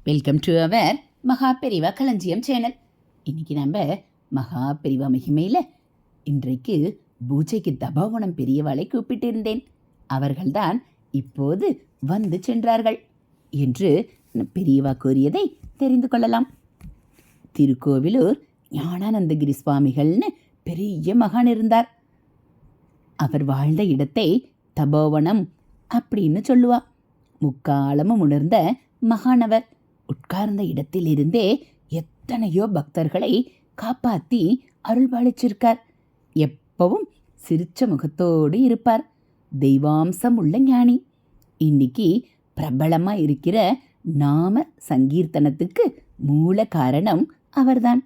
Welcome to our மகா பெரிவா களஞ்சியம் channel. இன்னைக்கு நம்ம மகா பெரிவா மகிமையில் இன்றைக்கு பூஜைக்கு தபோவனம் பெரியவாளை கூப்பிட்டிருந்தேன். அவர்கள்தான் இப்போது வந்து சென்றார்கள் என்று பெரியவா கூறியதை தெரிந்து கொள்ளலாம். திருக்கோவிலூர் ஞானானந்தகிரி சுவாமிகள்னு பெரிய மகான் இருந்தார். அவர் வாழ்ந்த இடத்தை தபோவனம் அப்படின்னு சொல்லுவா. முக்காலமும் உணர்ந்த மகானவர் உட்கார்ந்த இடத்திலிருந்தே எத்தனையோ பக்தர்களை காப்பாற்றி அருள்பாலிச்சிருக்கார். எப்பவும் சிரிச்ச முகத்தோடு இருப்பார். தெய்வாம்சம் உள்ள ஞானி. இன்னைக்கு பிரபலமாக இருக்கிற நாம சங்கீர்த்தனத்துக்கு மூல காரணம் அவர்தான்.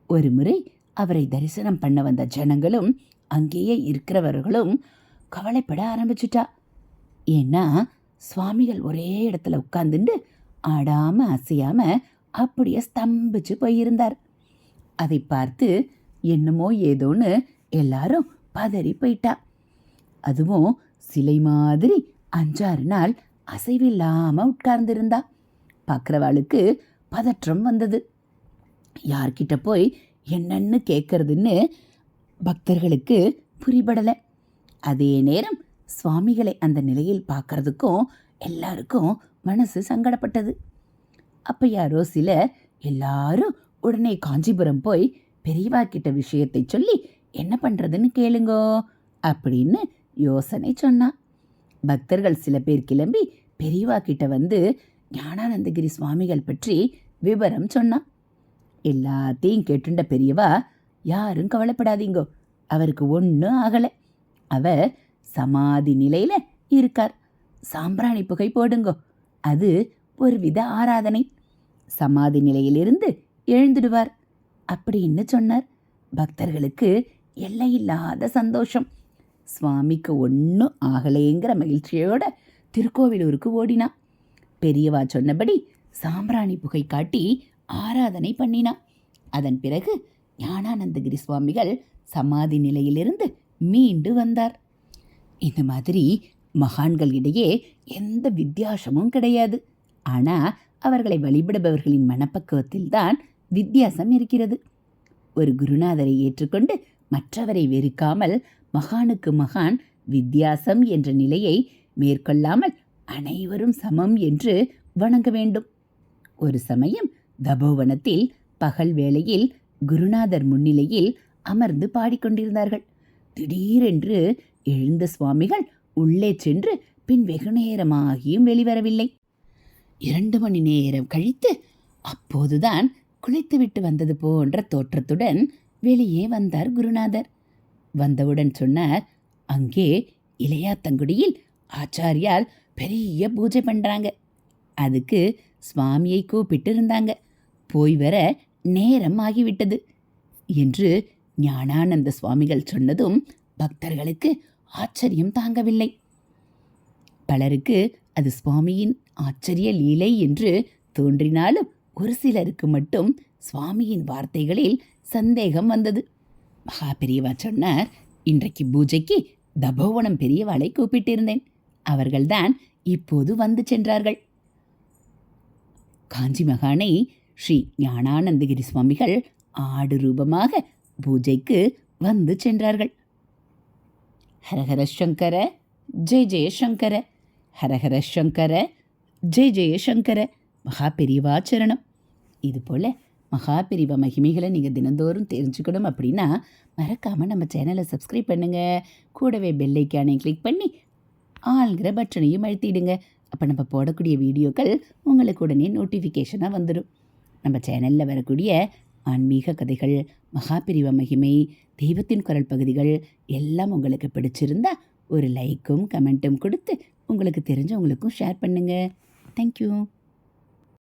ஒரு முறை அவரை தரிசனம் பண்ண வந்த ஜனங்களும் அங்கேயே இருக்கிறவர்களும் கவலைப்பட ஆரம்பிச்சுட்டா. ஏன்னா சுவாமிகள் ஒரே இடத்துல உட்கார்ந்துட்டு ஆடாம அசையாம அப்படியே ஸ்தம்பிச்சு போயிருந்தார். அதை பார்த்து என்னமோ ஏதோன்னு எல்லாரும் பதறி போயிட்டா. அதுவும் சிலை மாதிரி 5-6 நாள் அசைவில்லாம உட்கார்ந்திருந்தா. பார்க்குறவாளுக்கு பதற்றம் வந்தது. யார்கிட்ட போய் என்னன்னு கேட்கறதுன்னு பக்தர்களுக்கு புரிபடலை. அதே நேரம் சுவாமிகளை அந்த நிலையில் பார்க்கறதுக்கும் எல்லாருக்கும் மனசு சங்கடப்பட்டது. அப்போ யாரோ சிலர் எல்லாரும் உடனே காஞ்சிபுரம் போய் பெரியவா கிட்ட விஷயத்தை சொல்லி என்ன பண்ணுறதுன்னு கேளுங்கோ அப்படின்னு யோசனை சொன்னா. பக்தர்கள் சில பேர் கிளம்பி பெரியவா கிட்ட வந்து ஞானானந்தகிரி சுவாமிகள் பற்றி விவரம் சொன்னா. எல்லாத்தையும் கேட்டுண்ட பெரியவா, யாரும் கவலைப்படாதீங்கோ, அவருக்கு ஒன்றும் ஆகலை, அவர் சமாதி நிலையில் இருக்கார், சாம்பிராணி புகை போடுங்கோ, அது ஒரு வித ஆராதனை, சமாதி நிலையிலிருந்து எழுந்துடுவார் அப்படின்னு சொன்னார். பக்தர்களுக்கு எல்லையில்லாத சந்தோஷம். சுவாமிக்கு ஒன்றும் ஆகலேங்கிற மகிழ்ச்சியோட திருக்கோவிலூருக்கு ஓடினா. பெரியவா சொன்னபடி சாம்பிராணி புகை காட்டி ஆராதனை பண்ணினா. அதன் பிறகு ஞானானந்தகிரி சுவாமிகள் சமாதி நிலையிலிருந்து மீண்டு வந்தார். இந்த மாதிரி மகான்கள் இடையே எந்த வித்தியாசமும் கிடையாது. ஆனால் அவர்களை வழிபடுபவர்களின் மனப்பக்குவத்தில்தான் வித்தியாசம் இருக்கிறது. ஒரு குருநாதரை ஏற்றுக்கொண்டு மற்றவரை வெறுக்காமல் மகானுக்கு மகான் வித்தியாசம் என்ற நிலையை மேற்கொள்ளாமல் அனைவரும் சமம் என்று வணங்க வேண்டும். ஒரு சமயம் தபோவனத்தில் பகல் வேளையில் குருநாதர் முன்னிலையில் அமர்ந்து பாடிக்கொண்டிருந்தார்கள். திடீரென்று எழுந்த சுவாமிகள் உள்ளே சென்று பின் வெகு நேரமாகியும் வெளிவரவில்லை. 2 மணி நேரம் கழித்து அப்போதுதான் குளித்துவிட்டு வந்தது போன்ற தோற்றத்துடன் வெளியே வந்தார் குருநாதர். வந்தவுடன் சொன்னார், அங்கே இளையாத்தங்குடியில் ஆச்சாரியால் பெரிய பூஜை பண்ணுறாங்க, அதுக்கு சுவாமியை கூப்பிட்டு இருந்தாங்க, போய் வர நேரம் ஆகிவிட்டது என்று ஞானானந்த சுவாமிகள் சொன்னதும் பக்தர்களுக்கு ஆச்சரியம் தாங்கவில்லை. பலருக்கு அது சுவாமியின் ஆச்சரிய லீலை என்று தோன்றினாலும் ஒரு சிலருக்கு மட்டும் சுவாமியின் வார்த்தைகளில் சந்தேகம் வந்தது. மகா பெரியவா சொன்னார், இன்றைக்கு பூஜைக்கு தபோவனம் பெரியவாளை கூப்பிட்டிருந்தேன், அவர்கள்தான் இப்போது வந்து சென்றார்கள். காஞ்சி மகானை ஸ்ரீ ஞானானந்தகிரி சுவாமிகள் ஆடு ரூபமாக பூஜைக்கு வந்து சென்றார்கள். ஹரஹர சங்கர ஜெய ஜெயசங்கர, ஹரஹர சங்கர ஜெய ஜெயசங்கர. மகா பெரியவா சரணம். இதுபோல் மகா பெரியவா மகிமைகளை நீங்கள் தினந்தோறும் தெரிஞ்சுக்கணும் அப்படின்னா மறக்காமல் நம்ம சேனலை சப்ஸ்கிரைப் பண்ணுங்கள். கூடவே பெல் ஐக்கானை கிளிக் பண்ணி ஆள்கிற பட்டனையும் அழுத்திடுங்க. அப்போ நம்ம போடக்கூடிய வீடியோக்கள் உங்களுக்கு உடனே நோட்டிஃபிகேஷனாக வந்துடும். நம்ம சேனலில் வரக்கூடிய ஆன்மீக கதைகள், மகா பெரியவா மகிமை, தெய்வத்தின் குரல் பகுதிகள் எல்லாம் உங்களுக்கு பிடிச்சிருந்தா ஒரு லைக்கும் கமெண்ட்டும் கொடுத்து உங்களுக்கு தெரிஞ்சவங்களுக்கும் ஷேர் பண்ணுங்கள். தேங்க்யூ.